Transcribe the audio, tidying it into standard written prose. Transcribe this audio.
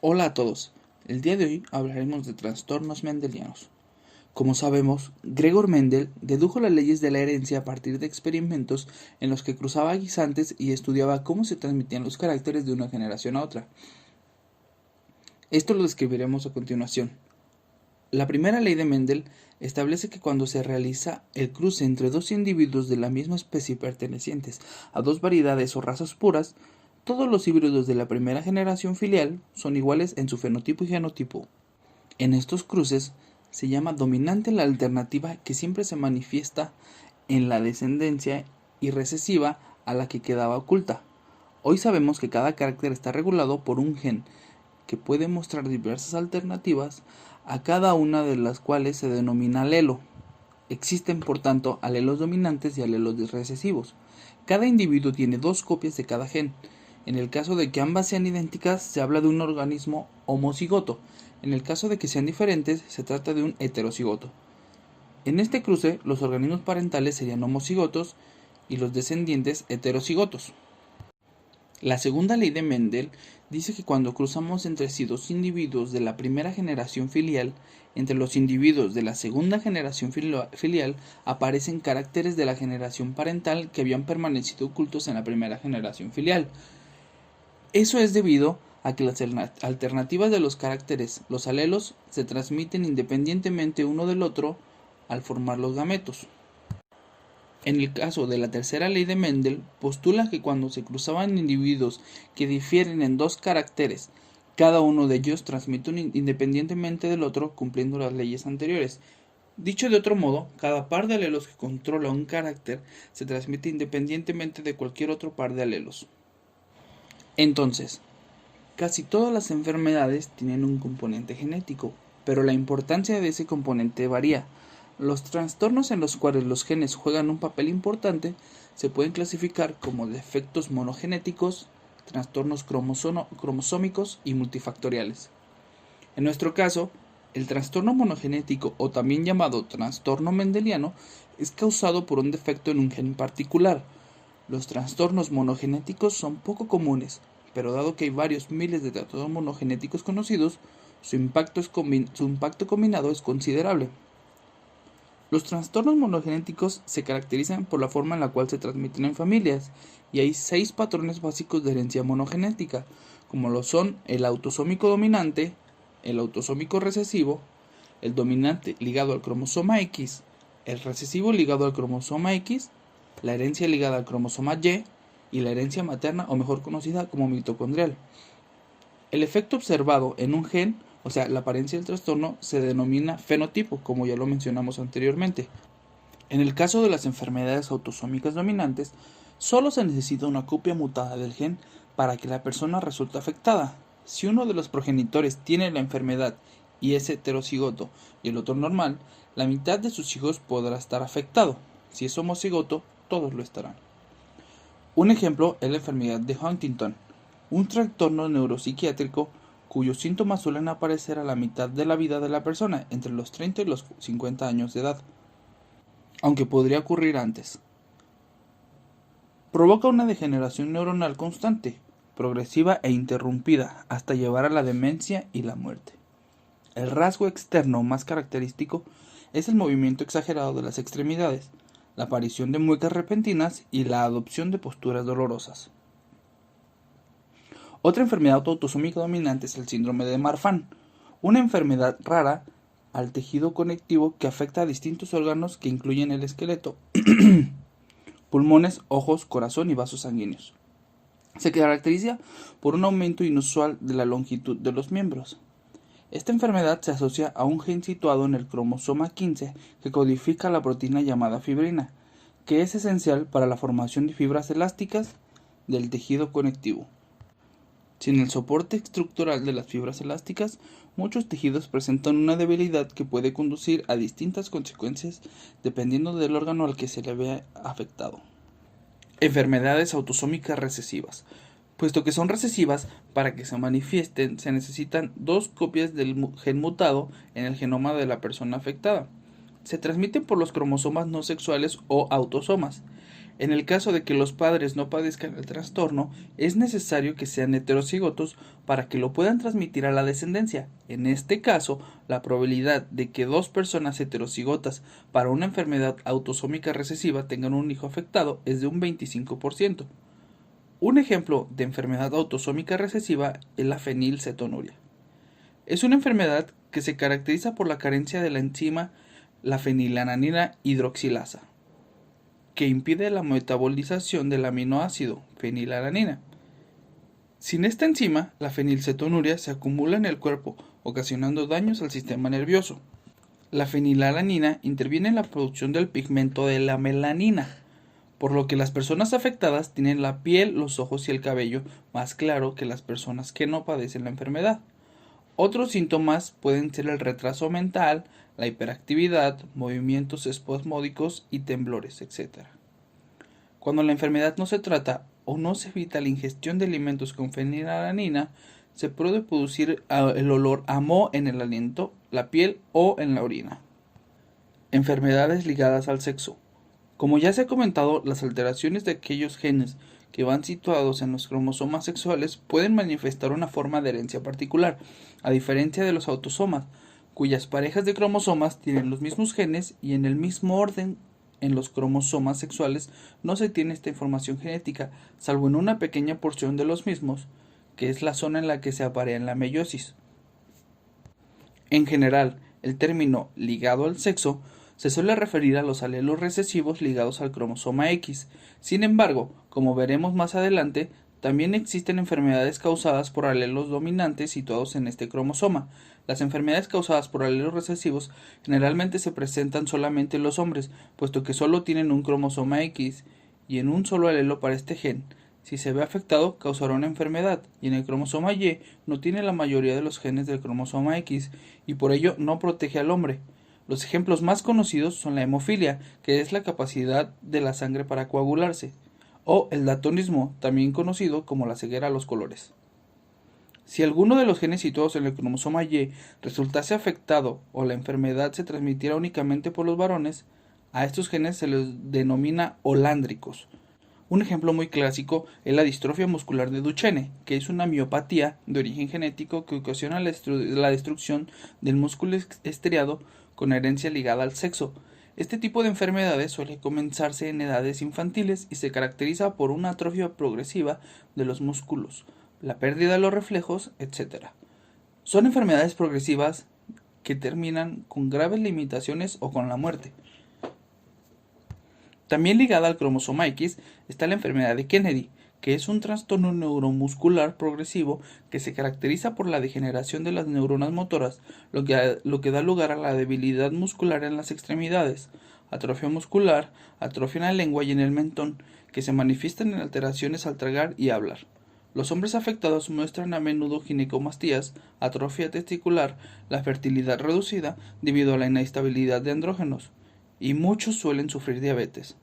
Hola a todos. El día de hoy hablaremos de trastornos mendelianos. Como sabemos, Gregor Mendel dedujo las leyes de la herencia a partir de experimentos en los que cruzaba guisantes y estudiaba cómo se transmitían los caracteres de una generación a otra. Esto lo describiremos a continuación. La primera ley de Mendel establece que cuando se realiza el cruce entre dos individuos de la misma especie pertenecientes a dos variedades o razas puras, todos los híbridos de la primera generación filial son iguales en su fenotipo y genotipo. En estos cruces se llama dominante la alternativa que siempre se manifiesta en la descendencia y recesiva a la que quedaba oculta. Hoy sabemos que cada carácter está regulado por un gen que puede mostrar diversas alternativas, a cada una de las cuales se denomina alelo. Existen, por tanto, alelos dominantes y alelos recesivos. Cada individuo tiene dos copias de cada gen. En el caso de que ambas sean idénticas, se habla de un organismo homocigoto. En el caso de que sean diferentes, se trata de un heterocigoto. En este cruce, los organismos parentales serían homocigotos y los descendientes heterocigotos. La segunda ley de Mendel dice que cuando cruzamos entre sí dos individuos de la primera generación filial, entre los individuos de la segunda generación filial aparecen caracteres de la generación parental que habían permanecido ocultos en la primera generación filial. Eso es debido a que las alternativas de los caracteres, los alelos, se transmiten independientemente uno del otro al formar los gametos. En el caso de la tercera ley de Mendel, postula que cuando se cruzaban individuos que difieren en dos caracteres, cada uno de ellos transmite independientemente del otro cumpliendo las leyes anteriores. Dicho de otro modo, cada par de alelos que controla un carácter se transmite independientemente de cualquier otro par de alelos. Entonces, casi todas las enfermedades tienen un componente genético, pero la importancia de ese componente varía. Los trastornos en los cuales los genes juegan un papel importante se pueden clasificar como defectos monogenéticos, trastornos cromosómicos y multifactoriales. En nuestro caso, el trastorno monogenético, o también llamado trastorno mendeliano, es causado por un defecto en un gen particular. Los trastornos monogenéticos son poco comunes, pero dado que hay varios miles de trastornos monogenéticos conocidos, su impacto combinado es considerable. Los trastornos monogenéticos se caracterizan por la forma en la cual se transmiten en familias, y hay 6 patrones básicos de herencia monogenética, como lo son el autosómico dominante, el autosómico recesivo, el dominante ligado al cromosoma X, el recesivo ligado al cromosoma X, la herencia ligada al cromosoma y la herencia materna, o mejor conocida como mitocondrial. El efecto observado en un gen, o sea, la apariencia del trastorno, se denomina fenotipo, como ya lo mencionamos anteriormente. En el caso de las enfermedades autosómicas dominantes, solo se necesita una copia mutada del gen para que la persona resulte afectada. Si uno de los progenitores tiene la enfermedad y es heterocigoto y el otro normal, la mitad de sus hijos podrá estar afectado. Si es homocigoto, todos lo estarán. Un ejemplo es la enfermedad de Huntington, un trastorno neuropsiquiátrico cuyos síntomas suelen aparecer a la mitad de la vida de la persona, entre los 30 y los 50 años de edad, aunque podría ocurrir antes. Provoca una degeneración neuronal constante, progresiva e interrumpida, hasta llevar a la demencia y la muerte. El rasgo externo más característico es el movimiento exagerado de las extremidades, la aparición de muecas repentinas y la adopción de posturas dolorosas. Otra enfermedad autosómica dominante es el síndrome de Marfan, una enfermedad rara al tejido conectivo que afecta a distintos órganos que incluyen el esqueleto, pulmones, ojos, corazón y vasos sanguíneos. Se caracteriza por un aumento inusual de la longitud de los miembros. Esta enfermedad se asocia a un gen situado en el cromosoma 15 que codifica la proteína llamada fibrina, que es esencial para la formación de fibras elásticas del tejido conectivo. Sin el soporte estructural de las fibras elásticas, muchos tejidos presentan una debilidad que puede conducir a distintas consecuencias dependiendo del órgano al que se le vea afectado. Enfermedades autosómicas recesivas. Puesto que son recesivas, para que se manifiesten se necesitan 2 copias del gen mutado en el genoma de la persona afectada. Se transmiten por los cromosomas no sexuales o autosomas. En el caso de que los padres no padezcan el trastorno, es necesario que sean heterocigotos para que lo puedan transmitir a la descendencia. En este caso, la probabilidad de que dos personas heterocigotas para una enfermedad autosómica recesiva tengan un hijo afectado es de un 25%. Un ejemplo de enfermedad autosómica recesiva es la fenilcetonuria. Es una enfermedad que se caracteriza por la carencia de la enzima la fenilalanina hidroxilasa, que impide la metabolización del aminoácido fenilalanina. Sin esta enzima, la fenilcetonuria se acumula en el cuerpo, ocasionando daños al sistema nervioso. La fenilalanina interviene en la producción del pigmento de la melanina, por lo que las personas afectadas tienen la piel, los ojos y el cabello más claro que las personas que no padecen la enfermedad. Otros síntomas pueden ser el retraso mental, la hiperactividad, movimientos espasmódicos y temblores, etc. Cuando la enfermedad no se trata o no se evita la ingestión de alimentos con fenilalanina, se puede producir el olor a moho en el aliento, la piel o en la orina. Enfermedades ligadas al sexo. Como ya se ha comentado, las alteraciones de aquellos genes que van situados en los cromosomas sexuales pueden manifestar una forma de herencia particular, a diferencia de los autosomas, cuyas parejas de cromosomas tienen los mismos genes y en el mismo orden. En los cromosomas sexuales no se tiene esta información genética, salvo en una pequeña porción de los mismos, que es la zona en la que se aparean la meiosis. En general, el término ligado al sexo se suele referir a los alelos recesivos ligados al cromosoma X. Sin embargo, como veremos más adelante, también existen enfermedades causadas por alelos dominantes situados en este cromosoma. Las enfermedades causadas por alelos recesivos generalmente se presentan solamente en los hombres, puesto que solo tienen un cromosoma X y en un solo alelo para este gen. Si se ve afectado, causará una enfermedad, y en el cromosoma Y no tiene la mayoría de los genes del cromosoma X y por ello no protege al hombre. Los ejemplos más conocidos son la hemofilia, que es la capacidad de la sangre para coagularse, o el daltonismo, también conocido como la ceguera a los colores. Si alguno de los genes situados en el cromosoma Y resultase afectado o la enfermedad se transmitiera únicamente por los varones, a estos genes se les denomina holándricos. Un ejemplo muy clásico es la distrofia muscular de Duchenne, que es una miopatía de origen genético que ocasiona la destrucción del músculo estriado con herencia ligada al sexo. Este tipo de enfermedades suele comenzarse en edades infantiles y se caracteriza por una atrofia progresiva de los músculos, la pérdida de los reflejos, etc. Son enfermedades progresivas que terminan con graves limitaciones o con la muerte. También ligada al cromosoma X está la enfermedad de Kennedy, que es un trastorno neuromuscular progresivo que se caracteriza por la degeneración de las neuronas motoras, lo que da lugar a la debilidad muscular en las extremidades, atrofia muscular, atrofia en la lengua y en el mentón, que se manifiestan en alteraciones al tragar y hablar. Los hombres afectados muestran a menudo ginecomastías, atrofia testicular, la fertilidad reducida debido a la inestabilidad de andrógenos, y muchos suelen sufrir diabetes.